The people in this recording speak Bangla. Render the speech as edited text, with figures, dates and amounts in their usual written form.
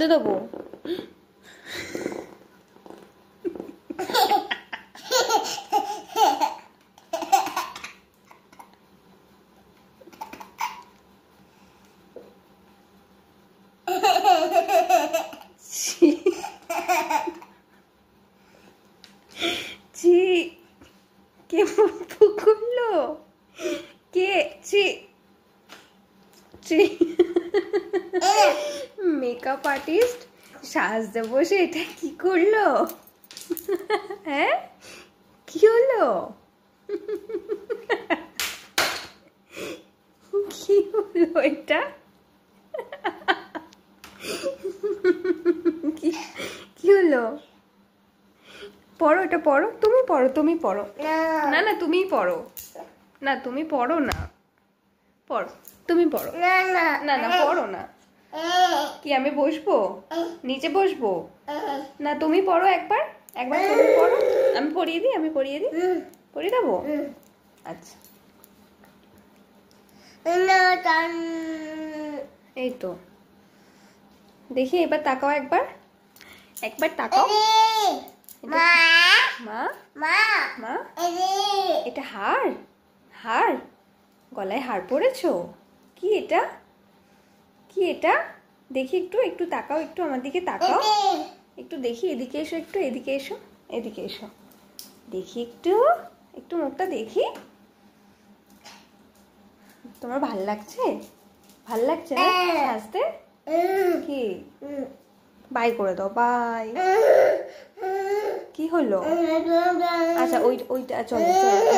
ফেলে দেবো। ছি, কে পু করলো? কে? ছি ছি, মেকআপ আর্টিস্ট সাজতে বসে এটা কি করলো? হ্যাঁ, কি হলো? কি হলো এটা? কি হলো? পড়ো, এটা পড়ো, তুমি পড়ো, তুমি পড়ো। না না, তুমিই পড়ো। না, তুমি পড়ো না, পড়ো, তুমি পড়ো। না না, পড়ো না। কি আমি বসবো? নিচে বসবো? না, তুমি পড়ো একবার, একবার তুমি পড়ো। আমি পড়িয়ে দিই, আমি পড়িয়ে দিই, পড়িয়ে দেবো। আচ্ছা, এই তো দেখি, এবার তাকাও, একবার, একবার তাকাও। মা মা মা, এটা হার? হার? গলায় হার পরেছো? কি এটা? কি এটা? দেখি, একটু একটু তাকাও, একটু আমার দিকে তাকাও, একটু দেখি, এদিকে এসো, একটু এদিকে এসো, এদিকে এসো, দেখি একটু, একটু মুখটা দেখি। তোমার ভাল লাগছে? ভাল লাগছে না সাজতে? কি বাই করে দাও, বাই। কি হলো? আচ্ছা, ওইটা চলো চলো।